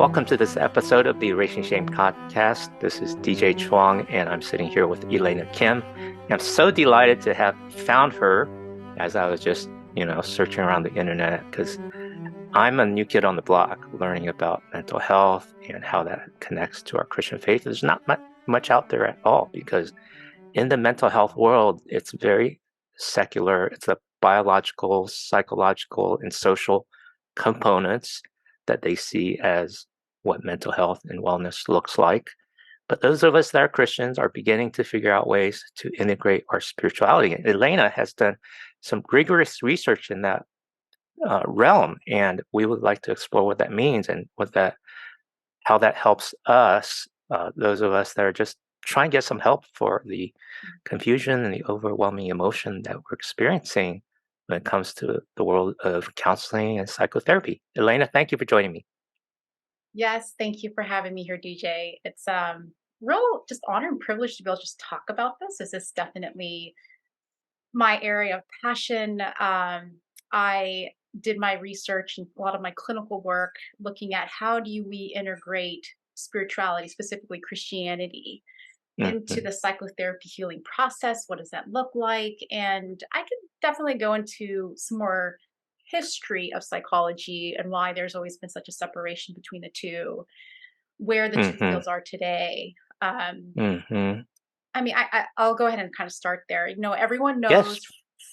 Welcome to this episode of the Erasing Shame podcast. This is DJ Chuang, and I'm sitting here with Elena Kim. And I'm so delighted to have found her as I was just, searching around the internet because I'm a new kid on the block learning about mental health and how that connects to our Christian faith. There's not much out there at all because in the mental health world, it's very secular. It's a biological, psychological, and social components that they see as what mental health and wellness looks like. But those of us that are Christians are beginning to figure out ways to integrate our spirituality. And Elena has done some rigorous research in that realm, and we would like to explore what that means and how that helps us, those of us that are just trying to get some help for the confusion and the overwhelming emotion that we're experiencing when it comes to the world of counseling and psychotherapy. Elena, thank you for joining me. Yes, thank you for having me here, DJ. It's real just honor and privilege to be able to just talk about this. This is definitely my area of passion. I did my research and a lot of my clinical work looking at how do we integrate spirituality, specifically Christianity, into the psychotherapy healing process. What does that look like? And I can definitely go into some more history of psychology and why there's always been such a separation between the two, where the two fields are today. I'll go ahead and kind of start there. Everyone Yes. knows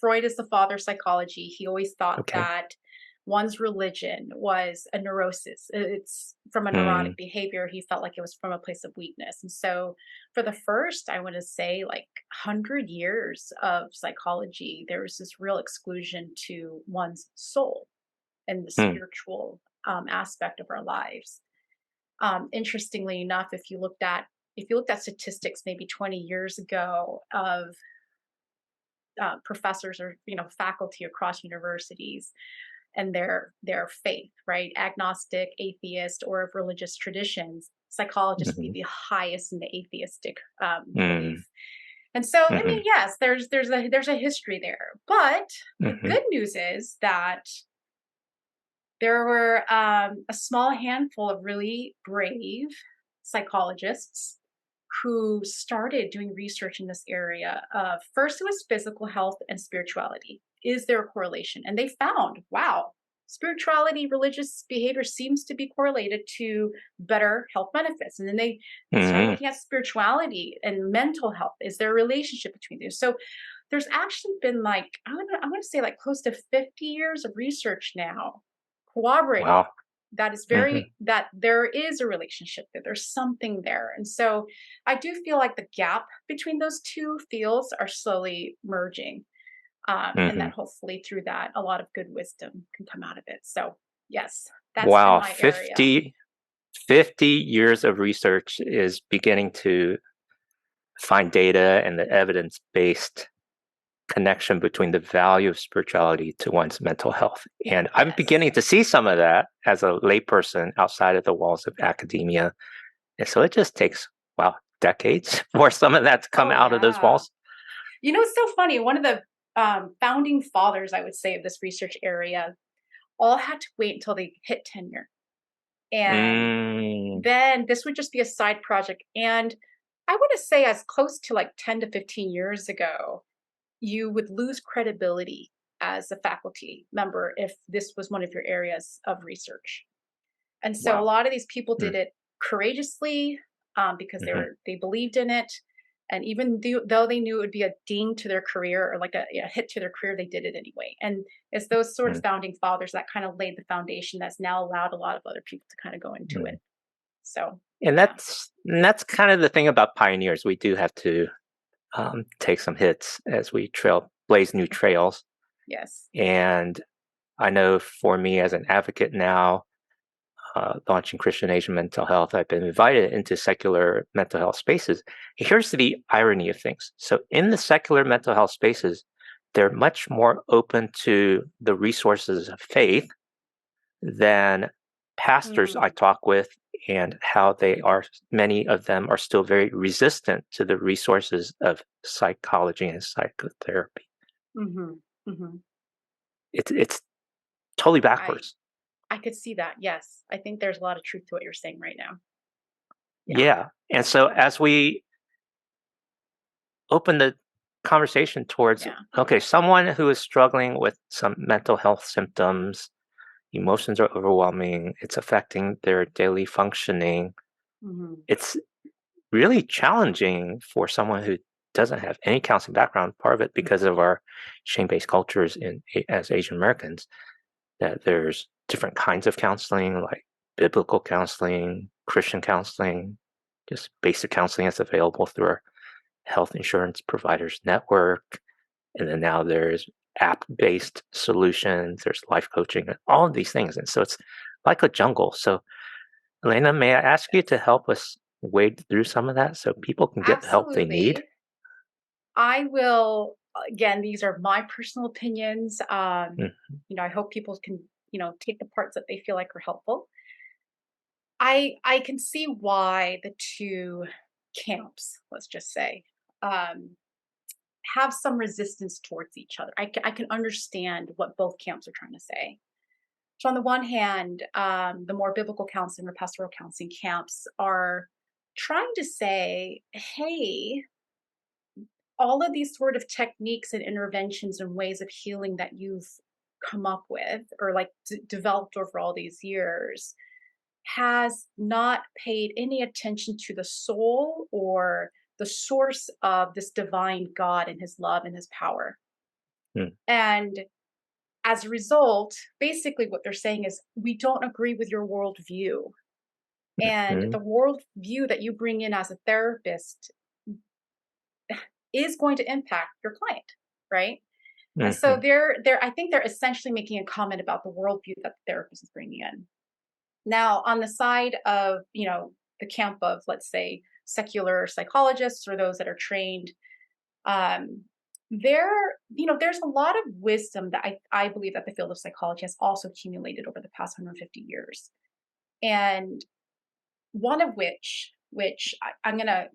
Freud is the father of psychology. He always thought Okay. that one's religion was a neurosis. It's from a neurotic behavior. He felt like it was from a place of weakness. And so for the first, I want to say 100 years of psychology, there was this real exclusion to one's soul and the spiritual aspect of our lives. Interestingly enough, if you looked at statistics maybe 20 years ago of professors or faculty across universities and their faith, right? Agnostic, atheist, or of religious traditions, psychologists would be the highest in the atheistic belief. And so, yes, there's a history there. But the good news is that there were a small handful of really brave psychologists who started doing research in this area of, first it was physical health and spirituality. Is there a correlation? And they found, wow, spirituality, religious behavior seems to be correlated to better health benefits. And then they started looking at spirituality and mental health. Is there a relationship between those? So there's actually been I'm going to say close to 50 years of research now corroborating that is that there is a relationship, that there's something there. And so I do feel like the gap between those two fields are slowly merging. And that hopefully through that, a lot of good wisdom can come out of it. So yes, that's been my 50 years of research is beginning to find data and the evidence-based connection between the value of spirituality to one's mental health. And I'm beginning to see some of that as a layperson outside of the walls of academia. And so it just takes, decades for some of that to come out of those walls. It's so funny. One of the founding fathers, I would say, of this research area all had to wait until they hit tenure. And then this would just be a side project. And I want to say as close to 10 to 15 years ago, you would lose credibility as a faculty member if this was one of your areas of research. And so a lot of these people did it courageously because they believed in it. And even though they knew it would be a ding to their career or a hit to their career, they did it anyway. And it's those sort of founding fathers that kind of laid the foundation that's now allowed a lot of other people to kind of go into it. So, and that's kind of the thing about pioneers. We do have to take some hits as we blaze new trails. Yes. And I know for me as an advocate now, launching Christian Asian mental health, I've been invited into secular mental health spaces. Here's the irony of things. So in the secular mental health spaces, they're much more open to the resources of faith than pastors I talk with, and how many of them are still very resistant to the resources of psychology and psychotherapy. It's totally backwards. I could see that. Yes. I think there's a lot of truth to what you're saying right now. Yeah. Yeah. And so as we open the conversation towards, Yeah. okay, someone who is struggling with some mental health symptoms, emotions are overwhelming, it's affecting their daily functioning. Hmm. It's really challenging for someone who doesn't have any counseling background, part of it because of our shame-based cultures as Asian Americans, that there's different kinds of counseling, like biblical counseling, Christian counseling, just basic counseling that's available through our health insurance providers network. And then now there's app-based solutions, there's life coaching, and all of these things. And so it's like a jungle. So Elena, may I ask you to help us wade through some of that so people can get the help they need? Absolutely. I will, again, these are my personal opinions. Mm, I hope people can, take the parts that they feel like are helpful. I can see why the two camps, let's just say, um, have some resistance towards each other. I can understand what both camps are trying to say. So on the one hand, the more biblical counseling or pastoral counseling camps are trying to say, hey, all of these sort of techniques and interventions and ways of healing that you've come up with or like developed over all these years has not paid any attention to the soul or the source of this divine God and his love and his power. mm, And as a result, basically what they're saying is, we don't agree with your worldview. And mm, the worldview that you bring in as a therapist is going to impact your client, right? And so mm, I think they're essentially making a comment about the worldview that the therapist is bringing in. Now, on the side of, the camp of, let's say, secular psychologists or those that are trained, um, there's a lot of wisdom that I believe that the field of psychology has also accumulated over the past 150 years. And one of which I'm going to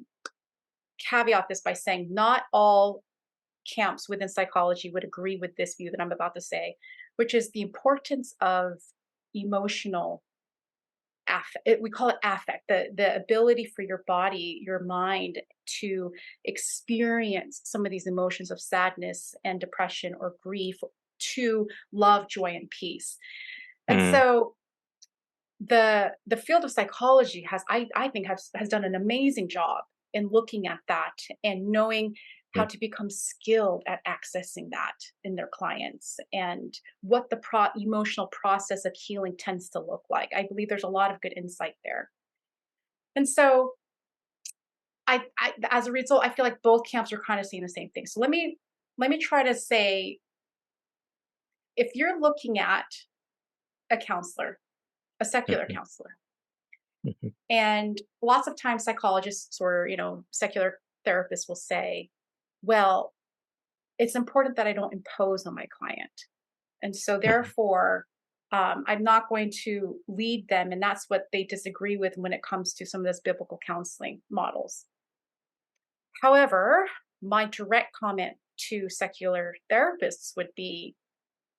caveat this by saying not all camps within psychology would agree with this view that I'm about to say, which is the importance of emotional affect. We call it affect, the ability for your body, your mind to experience some of these emotions of sadness and depression or grief to love, joy, and peace. And mm, so the field of psychology I think has done an amazing job in looking at that and knowing how mm, to become skilled at accessing that in their clients and what the emotional process of healing tends to look like. I believe there's a lot of good insight there. And so as a result, I feel like both camps are kind of saying the same thing. So let me try to say, if you're looking at a counselor, a secular mm, counselor, mm, and lots of times psychologists or, secular therapists will say, well, it's important that I don't impose on my client. And so mm, therefore, I'm not going to lead them. And that's what they disagree with when it comes to some of this biblical counseling models. However, my direct comment to secular therapists would be,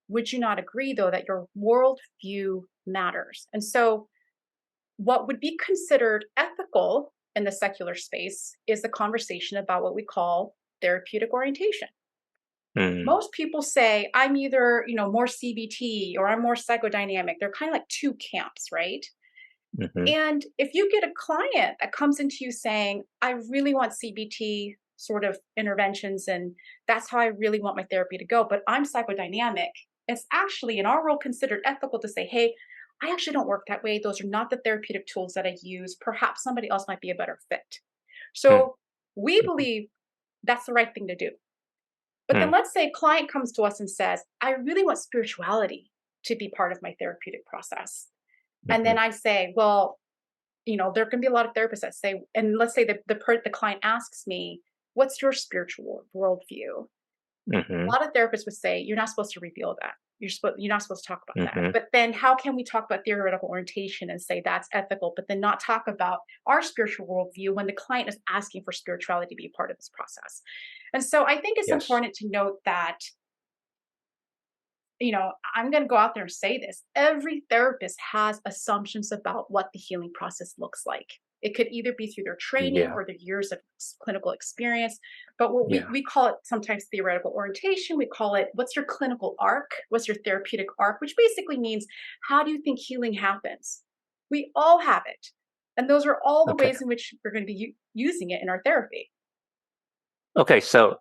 would you not agree though that your worldview matters? And so what would be considered ethical in the secular space is the conversation about what we call therapeutic orientation. mm, Most people say, I'm either, more CBT or I'm more psychodynamic. They're kind of like two camps, right? mm, And if you get a client that comes into you saying, I really want CBT sort of interventions, and that's how I really want my therapy to go, but I'm psychodynamic, it's actually in our world considered ethical to say, hey, I actually don't work that way. Those are not the therapeutic tools that I use. Perhaps somebody else might be a better fit. mm, So we believe that's the right thing to do. But then mm, let's say a client comes to us and says, I really want spirituality to be part of my therapeutic process. And then mm, I say, well, there can be a lot of therapists that say, and let's say the client asks me, what's your spiritual worldview? A mm, lot of therapists would say, you're not supposed to reveal that. You're not supposed to talk about that. mm. But then how can we talk about theoretical orientation and say that's ethical, but then not talk about our spiritual worldview when the client is asking for spirituality to be a part of this process? And so I think it's Yes. important to note that I'm going to go out there and say this. Every therapist has assumptions about what the healing process looks like. It could either be through their training Yeah. or their years of clinical experience. But what we, Yeah. we call it sometimes theoretical orientation. We call it, what's your clinical arc? What's your therapeutic arc? Which basically means, how do you think healing happens? We all have it. And those are all the Okay. ways in which we're going to be using it in our therapy. Okay. So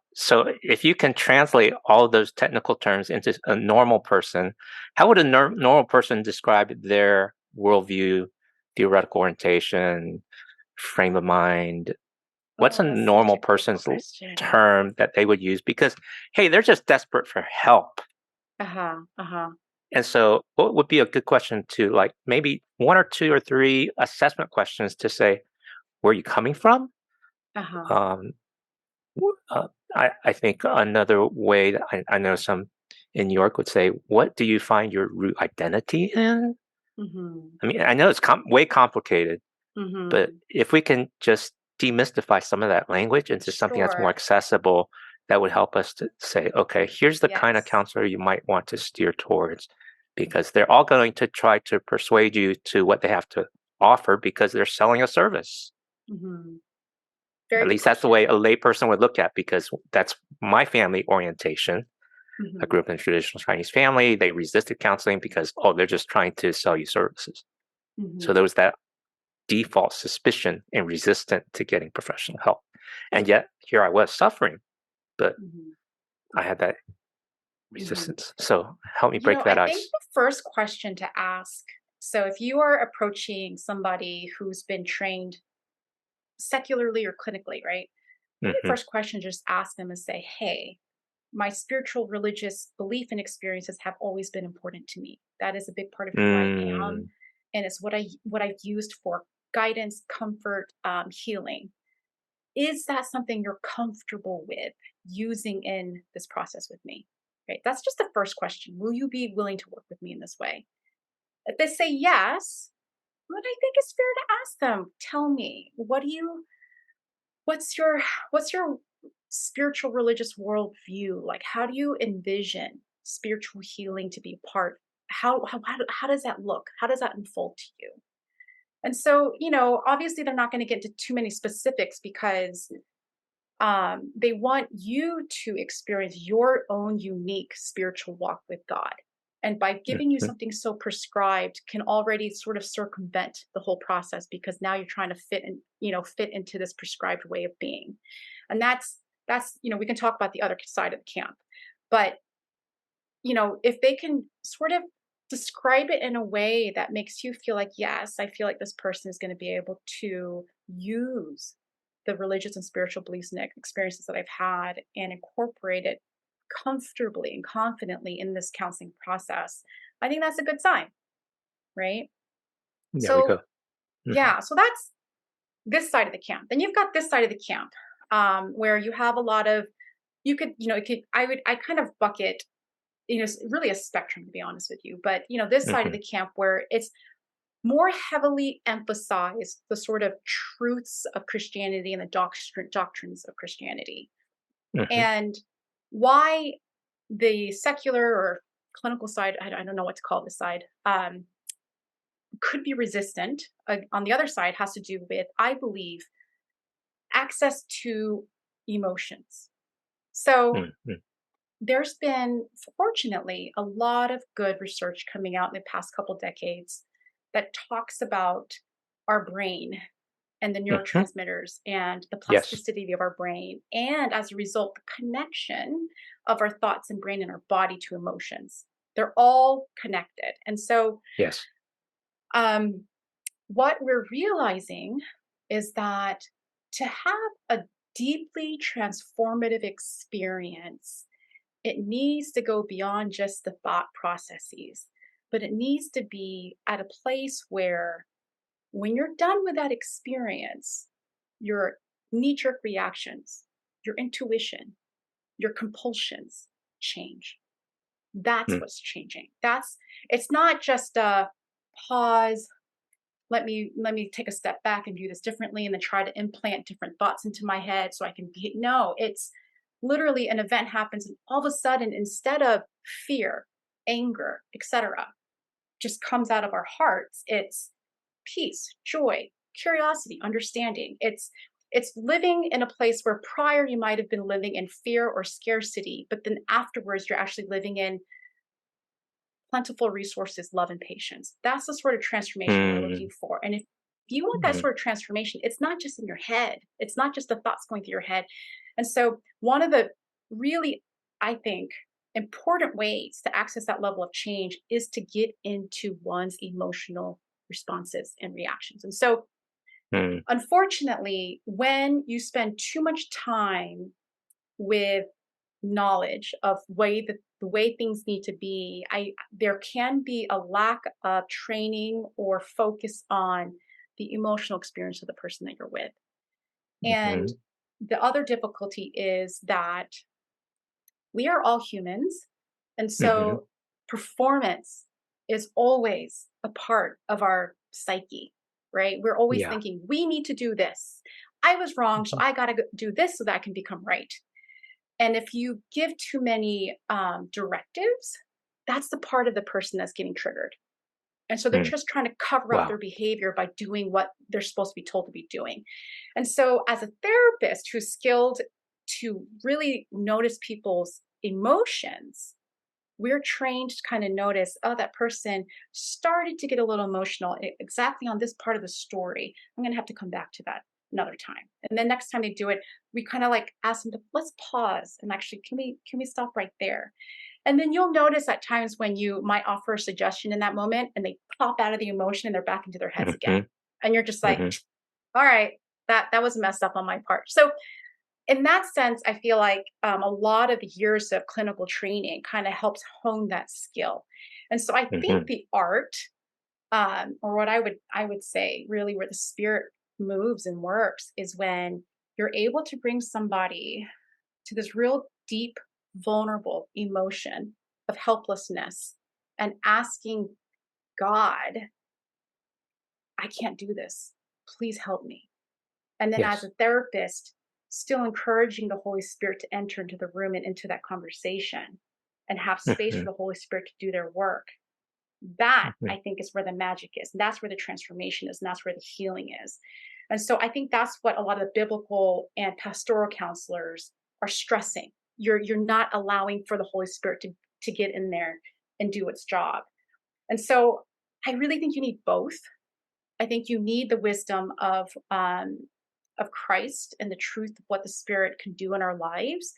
if you can translate all of those technical terms into a normal person, how would a normal person describe their worldview, theoretical orientation, frame of mind? What's a Oh, that's such normal a good person's question. term that they would use? Because, hey, they're just desperate for help. Uh-huh. Uh-huh. And so, what would be a good question to, like, maybe one or two or three assessment questions to say, where are you coming from? Uh-huh. Um, I think another way that I know some in New York would say, what do you find your root identity in? Mm-hmm. I mean, I know it's way complicated, but Mm-hmm. if we can just demystify some of that language into something that's more Sure. accessible, that would help us to say, okay, here's the kind of Yes. counselor you might want to steer towards, because they're all going to try to persuade you to what they have to offer because they're selling a service. Mm-hmm. At Very good least that's the way question. a layperson would look at, because that's my family orientation. I Mm-hmm. grew up in a traditional Chinese family. They resisted counseling because, oh, they're just trying to sell you services. So Mm-hmm. there was that default suspicion and resistant to getting professional help. And yet here I was suffering, but Mm-hmm. I had that Mm-hmm. resistance. So help me break I that think ice. the first question to ask, so if you are approaching somebody who's been trained secularly or clinically, right? Maybe the Hmm. first question, just ask them and say, hey, my spiritual religious belief and experiences have always been important to me. That is a big part of who I am, Mm, and it's what I've used for guidance, comfort, healing. Is that something you're comfortable with using in this process with me? Right. That's just the first question. Will you be willing to work with me in this way? If they say yes, then I think it's fair to ask them, tell me, what's your what's your spiritual religious worldview? Like, how do you envision spiritual healing to be part? How does that look? How does that unfold to you? And so, obviously they're not going to get into too many specifics because they want you to experience your own unique spiritual walk with God. And by giving you mhm. something so prescribed can already sort of circumvent the whole process, because now you're trying to fit into this prescribed way of being. And that's we can talk about the other side of the camp. But, if they can sort of describe it in a way that makes you feel like, yes, I feel like this person is going to be able to use the religious and spiritual beliefs and experiences that I've had and incorporate it comfortably and confidently in this counseling process, I think that's a good sign, right? There we So, go. Mhm. yeah, so that's this side of the camp. Then you've got this side of the camp, where you have a lot of, I kind of bucket, it's really a spectrum, to be honest with you. But, this side of Mhm. the camp where it's more heavily emphasize the sort of truths of Christianity and the doctrines of Christianity. Mhm. And why the secular or clinical side, I don't know what to call this side, could be resistant. On the other side has to do with, I believe, access to emotions. So Mhm. there's been, fortunately, a lot of good research coming out in the past couple decades that talks about our brain and the Mhm. neurotransmitters and the Yes. plasticity of our brain. And as a result, the connection of our thoughts and brain and our body to emotions. They're all connected. And so, Yes. um, what we're realizing is that to have a deeply transformative experience, it needs to go beyond just the thought processes, but it needs to be at a place where, when you're done with that experience, your knee jerk reactions, your intuition, your compulsions change. That's Mm. what's changing. It's not just a pause, let me take a step back and view this differently and then try to implant different thoughts into my head so I can be. No, it's literally an event happens and all of a sudden, instead of fear, anger, etc., just comes out of our hearts. It's peace, joy, curiosity, understanding. It's living in a place where prior you might have been living in fear or scarcity, but then afterwards you're actually living in plentiful resources, love, and patience. That's the sort of transformation we're looking for. And if you want that Mhm. sort of transformation, it's not just in your head. It's not just the thoughts going through your head. And so one of the really, I think, important ways to access that level of change is to get into one's emotional responses and reactions. And so Mm. unfortunately, when you spend too much time with knowledge of the way things need to be, I there can be a lack of training or focus on the emotional experience of the person that you're with. And Mhm. the other difficulty is that we are all humans, and Mhm. so performance is always a part of our psyche, right? We're always Yeah. thinking we need to do this. I was wrong, so Mhm. I got to do this so that I can become right. And if you give too many directives, that's the part of the person that's getting triggered. And so they're Mm. just trying to cover up their Wow. behavior by doing what they're supposed to be told to be doing. And so, as a therapist who's skilled to really notice people's emotions, we're trained to kind of notice, oh, that person started to get a little emotional exactly on this part of the story. I'm going to have to come back to that another time. And then next time they do it, we kind of like ask them to let's pause and actually can we stop right there? And then you'll notice at times when you might offer a suggestion in that moment and they pop out of the emotion and they're back into their heads again. Mhm. And you're just like, Mhm. all right, that was messed up on my part. So in that sense, I feel like a lot of years of clinical training kind of helps hone that skill. And so I think Mhm. the art, or what I would say, really where the spirit moves and works, is when you're able to bring somebody to this real deep, vulnerable emotion of helplessness and asking God, I can't do this. Please help me. And then as Yes. a therapist, still encouraging the Holy Spirit to enter into the room and into that conversation and have space for Mhm. the Holy Spirit to do their work. That Mhm. I think is where the magic is. And that's where the transformation is. And that's where the healing is. And so I think that's what a lot of biblical and pastoral counselors are stressing. You're not allowing for the Holy Spirit to get in there and do its job. And so I really think you need both. I think you need the wisdom of Christ and the truth of what the Spirit can do in our lives.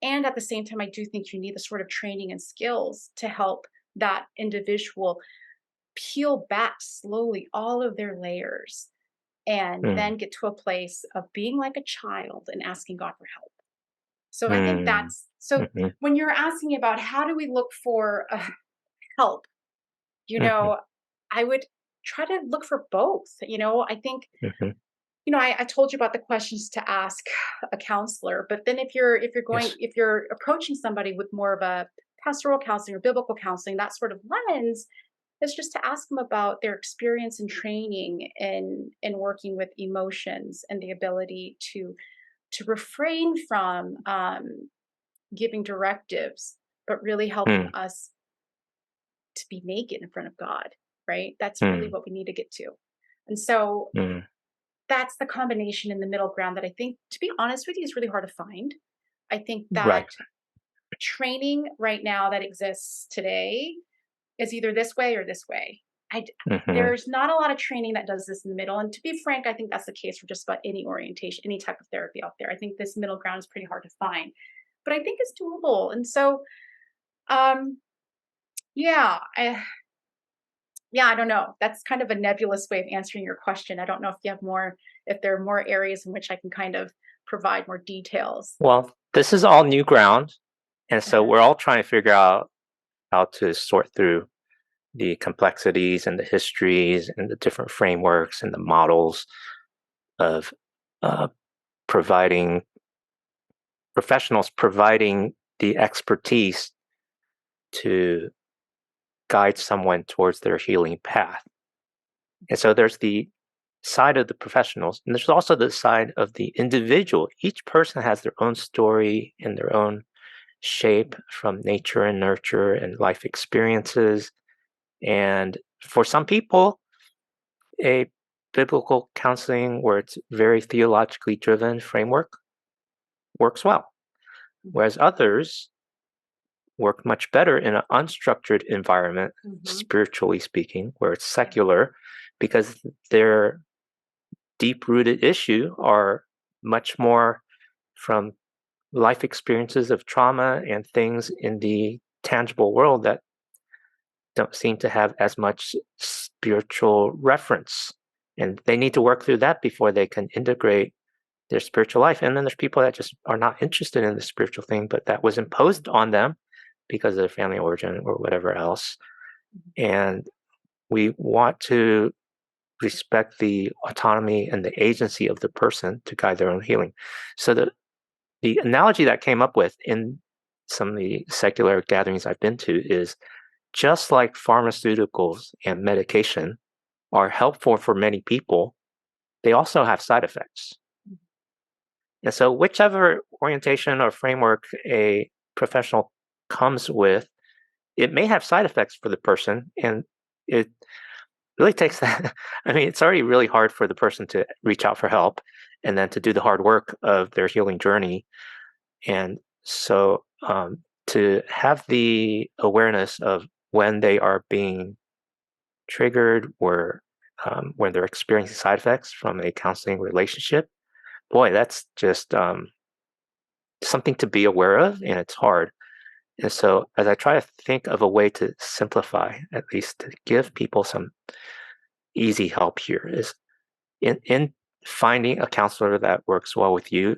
And at the same time, I do think you need the sort of training and skills to help that individual peel back slowly all of their layers and Mm. then get to a place of being like a child and asking God for help. So I think Mm. that's so Mhm. when you're asking about how do we look for help, you Mhm. know, I would try to look for both. I think Mhm. I told you about the questions to ask a counselor, but then Yes. if you're approaching somebody with more of a pastoral counseling or biblical counseling, that sort of lens, is just to ask them about their experience and training in working with emotions and the ability to refrain from giving directives, but really helping Mm. us to be naked in front of God, right? That's really Mm. what we need to get to. And so Mm. that's the combination in the middle ground that I think, to be honest with you, is really hard to find. I think that Right. training right now that exists today is either this way or this way. Mhm. There's not a lot of training that does this in the middle. And to be frank, I think that's the case for just about any orientation, any type of therapy out there. I think this middle ground is pretty hard to find, but I think it's doable. And so, um, yeah, I don't know. That's kind of a nebulous way of answering your question. I don't know if you have more, if there are more areas in which I can kind of provide more details. Well, this is all new ground, and so Uh-huh. we're all trying to figure out how to sort through the complexities and the histories and the different frameworks and the models of uh, providing professionals providing the expertise to guide someone towards their healing path. And so there's the side of the professionals, and there's also the side of the individual. Each person has their own story and their own shape from nature and nurture and life experiences. And for some people, a biblical counseling where it's very theologically driven framework works well, whereas others work much better in an unstructured environment, spiritually speaking, where it's secular, because their deep-rooted issue are much more from life experiences of trauma and things in the tangible world that don't seem to have as much spiritual reference. And they need to work through that before they can integrate their spiritual life. And then there's people that just are not interested in the spiritual thing, but that was imposed on them because of their family origin or whatever else. And we want to respect the autonomy and the agency of the person to guide their own healing. So the analogy that came up with in some of the secular gatherings I've been to is just like pharmaceuticals and medication are helpful for many people, they also have side effects. And so whichever orientation or framework a professional comes with, it may have side effects for the person. And it really takes that. I mean, it's already really hard for the person to reach out for help and then to do the hard work of their healing journey. And so to have the awareness of when they are being triggered or when they're experiencing side effects from a counseling relationship, boy, that's just something to be aware of, and it's hard. And so as I try to think of a way to simplify, at least to give people some easy help here, is in finding a counselor that works well with you,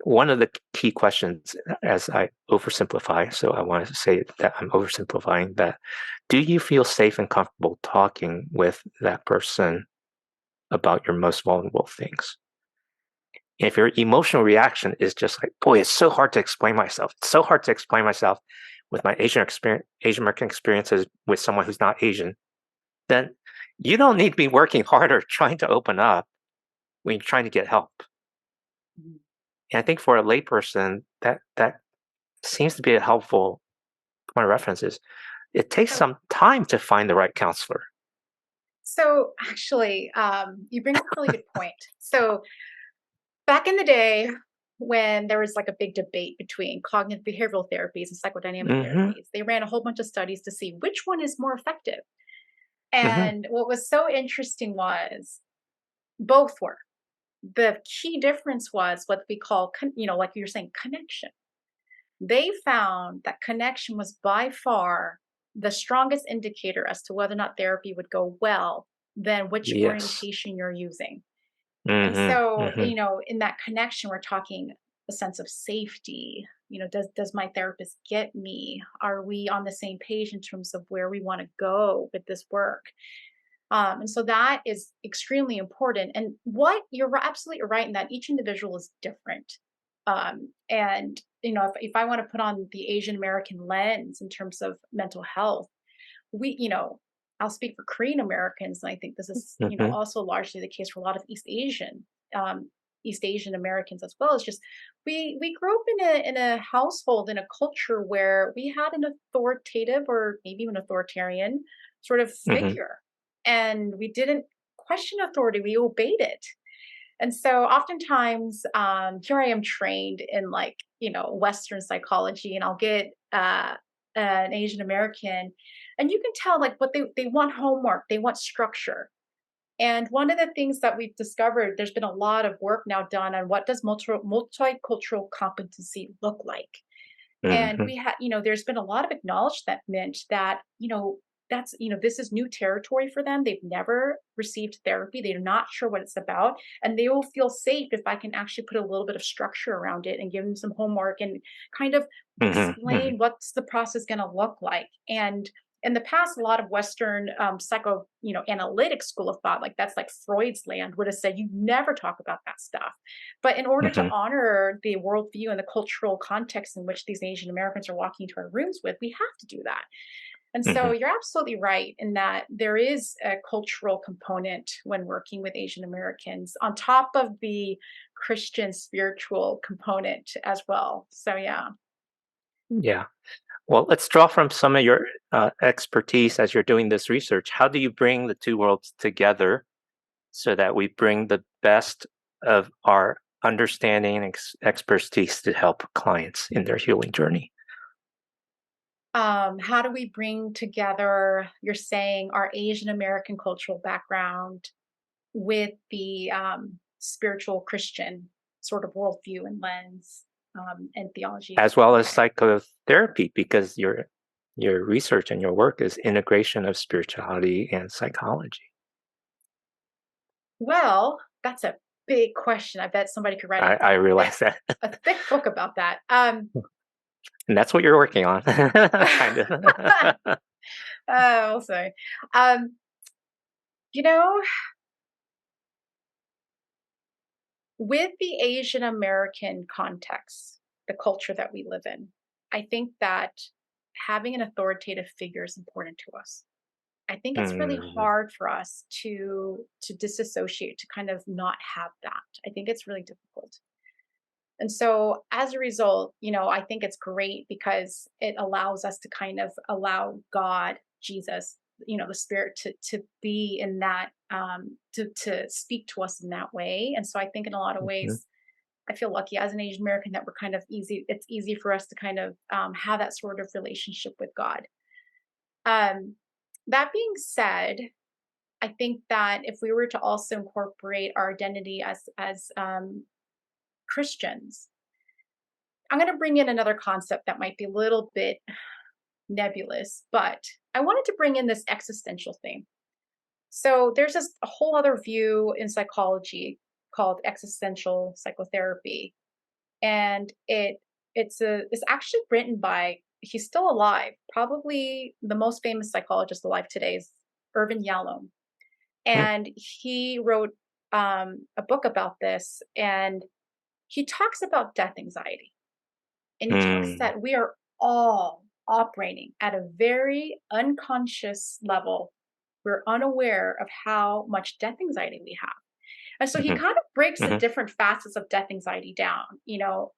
one of the key questions, as I oversimplify, so I want to say that I'm oversimplifying that, do you feel safe and comfortable talking with that person about your most vulnerable things? If your emotional reaction is just like, boy, it's so hard to explain myself. It's so hard to explain myself with my Asian American experiences with someone who's not Asian, then you don't need to be working harder trying to open up when you're trying to get help. And I think for a layperson, that seems to be a helpful point of reference. Is it takes some time to find the right counselor. So actually, you bring up a really good point. So back in the day, when there was like a big debate between cognitive behavioral therapies and psychodynamic therapies, they ran a whole bunch of studies to see which one is more effective. And what was so interesting was both were. The key difference was what we call, like you're saying, connection. They found that connection was by far the strongest indicator as to whether or not therapy would go well than which orientation you're using. And so, in that connection, we're talking a sense of safety. Does my therapist get me? Are we on the same page in terms of where we want to go with this work? And so that is extremely important. And what you're absolutely right in that each individual is different. And if I want to put on the Asian American lens in terms of mental health, I'll speak for Korean Americans, and I think this is also largely the case for a lot of East Asian Americans as well. It's just we grew up in a household, in a culture where we had an authoritative or maybe even authoritarian sort of figure, and we didn't question authority; we obeyed it. And so oftentimes, here I am trained in Western psychology, and I'll get an Asian American, and you can tell what they want homework, they want structure. And one of the things that we've discovered, there's been a lot of work now done on what does multicultural competency look like. And we had, there's been a lot of acknowledgement that, this is new territory for them. They've never received therapy. They're not sure what it's about. And they will feel safe if I can actually put a little bit of structure around it and give them some homework and kind of explain what's the process going to look like. And in the past, a lot of Western analytic school of thought, that's like Freud's land, would have said, you never talk about that stuff. But in order to honor the worldview and the cultural context in which these Asian Americans are walking into our rooms with, we have to do that. And so Hmm. you're absolutely right in that there is a cultural component when working with Asian Americans on top of the Christian spiritual component as well. So, yeah. Yeah. Well, let's draw from some of your expertise as you're doing this research. How do you bring the two worlds together so that we bring the best of our understanding and expertise to help clients in their healing journey? How do we bring together, you're saying, our Asian American cultural background with the spiritual Christian sort of worldview and lens and theology? As well as Okay. psychotherapy, because your research and your work is integration of spirituality and psychology. Well, that's a big question. I bet somebody could write I realize that. a thick book about that. And that's what you're working on, kind of. Oh, sorry. Um, you know, with the Asian American context, the culture that we live in, I think that having an authoritative figure is important to us. I think it's really Mhm, hard for us to disassociate, to kind of not have that. I think it's really difficult. And so as a result, I think it's great because it allows us to kind of allow God, Jesus, the spirit to be in that, to speak to us in that way. And so I think in a lot of mhm, ways, I feel lucky as an Asian American that we're kind of easy. It's easy for us to kind of have that sort of relationship with God. Um, that being said, I think that if we were to also incorporate our identity as Christians, I'm going to bring in another concept that might be a little bit nebulous, but I wanted to bring in this existential thing. So there's a whole other view in psychology called existential psychotherapy, and it's actually written by, he's still alive, probably the most famous psychologist alive today is Irvin Yalom, mm, and he wrote a book about this, and he talks about death anxiety. And he talks mm, that we are all operating at a very unconscious level. We're unaware of how much death anxiety we have. And so he mhm, kind of breaks the mhm, different facets of death anxiety down.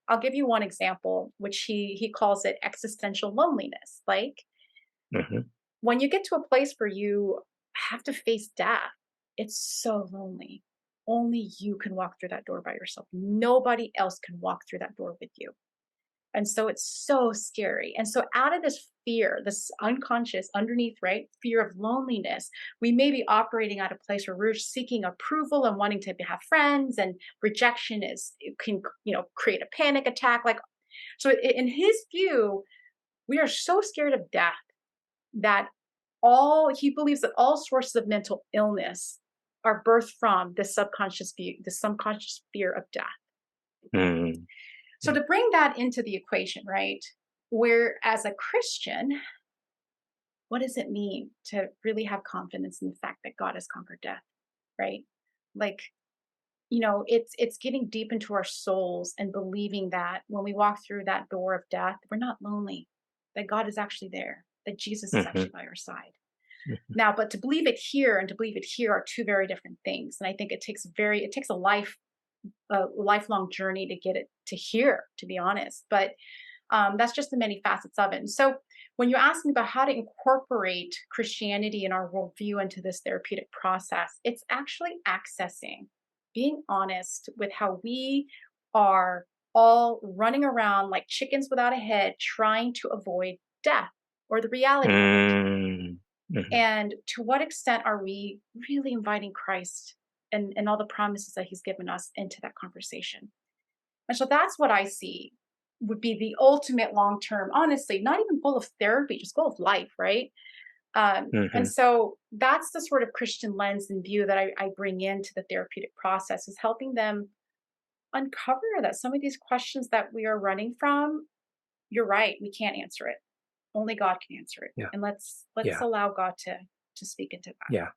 I'll give you one example, which he calls it existential loneliness. Like mhm, when you get to a place where you have to face death, it's so lonely. Only you can walk through that door by yourself. Nobody else can walk through that door with you. And so it's so scary. And so out of this fear, this unconscious underneath, right, fear of loneliness, we may be operating at a place where we're seeking approval and wanting to have friends, and rejection is, it can, create a panic attack. Like, so in his view, we are so scared of death that all he believes that all sources of mental illness are birthed from this subconscious view, the subconscious fear of death. mm, So to bring that into the equation, right? Where as a Christian, what does it mean to really have confidence in the fact that God has conquered death, right? Like, it's getting deep into our souls and believing that when we walk through that door of death, we're not lonely, that God is actually there, that Jesus is mhm, actually by our side. mhm. Now, but to believe it here and to believe it here are two very different things. And I think it takes a lifelong journey to get it to here, to be honest. But that's just the many facets of it. And so when you ask me about how to incorporate Christianity and our worldview into this therapeutic process, it's actually accessing, being honest with how we are all running around like chickens without a head, trying to avoid death or the reality of it. Mm, mhm, And to what extent are we really inviting Christ and all the promises that he's given us into that conversation? And so that's what I see would be the ultimate long term, honestly, not even goal of therapy, just goal of life, right? And mhm, so that's the sort of Christian lens and view that I bring into the therapeutic process, is helping them uncover that some of these questions that we are running from, you're right, we can't answer it. Only God can answer it. yeah, And let's yeah, allow God to speak into that. yeah,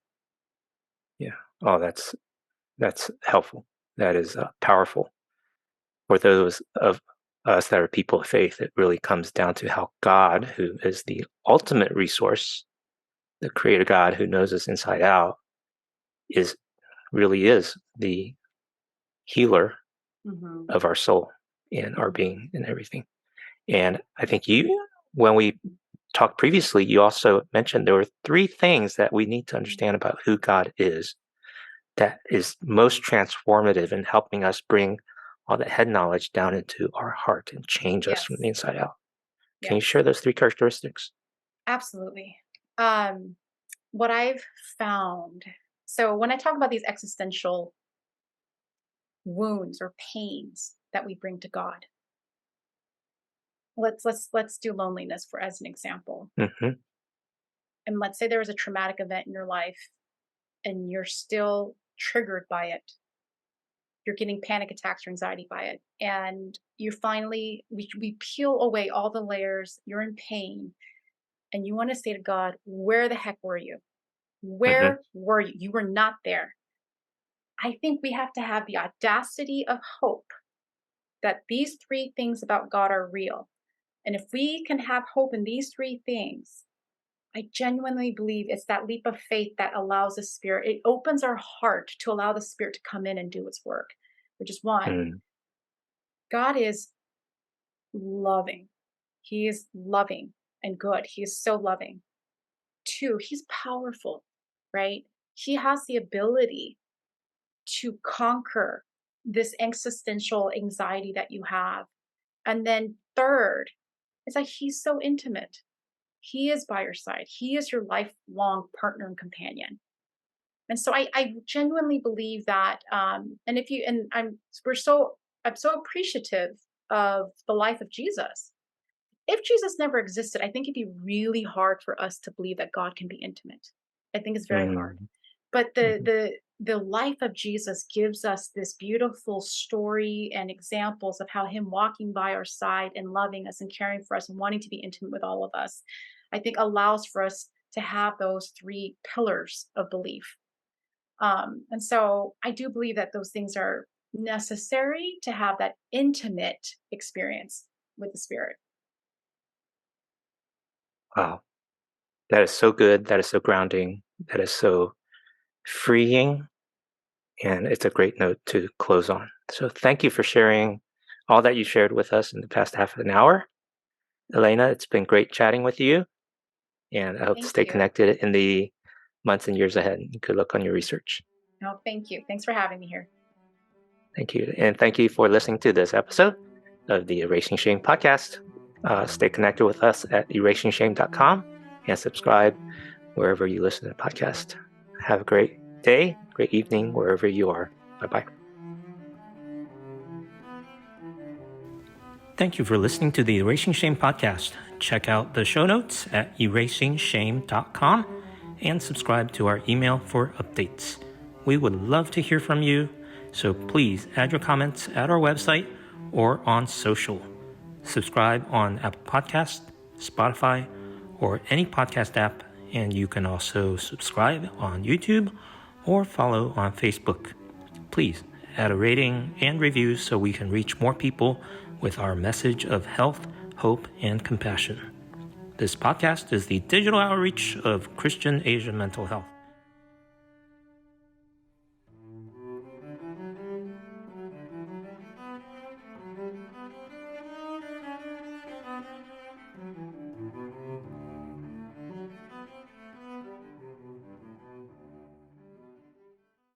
yeah. Oh, that's helpful. That is powerful for those of us that are people of faith, it really comes down to how God, who is the ultimate resource, the creator God who knows us inside out, really is the healer of our soul and our being and everything. And I think when we talked previously, you also mentioned there were 3 things that we need to understand about who God is that is most transformative in helping us bring all that head knowledge down into our heart and change us from the inside out. Can you share those 3 characteristics? Absolutely. What I've found, so when I talk about these existential wounds or pains that we bring to God, let's do loneliness for as an example. And let's say there was a traumatic event in your life and you're still triggered by it. You're getting panic attacks or anxiety by it. And you finally, we peel away all the layers. You're in pain. And you want to say to God, where the heck were you? Where were you? You were not there. I think we have to have the audacity of hope that these 3 things about God are real. And if we can have hope in these 3 things, I genuinely believe it's that leap of faith that allows the Spirit, it opens our heart to allow the Spirit to come in and do its work. Which is 1, God is loving. He is loving and good. He is so loving. 2, he's powerful, right? He has the ability to conquer this existential anxiety that you have. And then 3rd, it's like he's so intimate. He is by your side. He is your lifelong partner and companion. And so I genuinely believe that, I'm so appreciative of the life of Jesus. If Jesus never existed, I think it'd be really hard for us to believe that God can be intimate. I think it's very hard. But the life of Jesus gives us this beautiful story and examples of how him walking by our side and loving us and caring for us and wanting to be intimate with all of us, I think allows for us to have those 3 pillars of belief. And so I do believe that those things are necessary to have that intimate experience with the Spirit. Wow. That is so good. That is so grounding. That is so freeing. And it's a great note to close on. So thank you for sharing all that you shared with us in the past half an hour. Elena, it's been great chatting with you. And I hope to stay connected in the months and years ahead. Good luck on your research. No, thank you. Thanks for having me here. Thank you. And thank you for listening to this episode of the Erasing Shame podcast. Stay connected with us at erasingshame.com and subscribe wherever you listen to the podcast. Have a great day, great evening, wherever you are. Bye-bye. Thank you for listening to the Erasing Shame podcast. Check out the show notes at erasingshame.com and subscribe to our email for updates. We would love to hear from you, so please add your comments at our website or on social. Subscribe on Apple Podcasts, Spotify, or any podcast app, and you can also subscribe on YouTube or follow on Facebook. Please add a rating and review so we can reach more people with our message of health, hope, and compassion. This podcast is the digital outreach of Christian Asian mental health.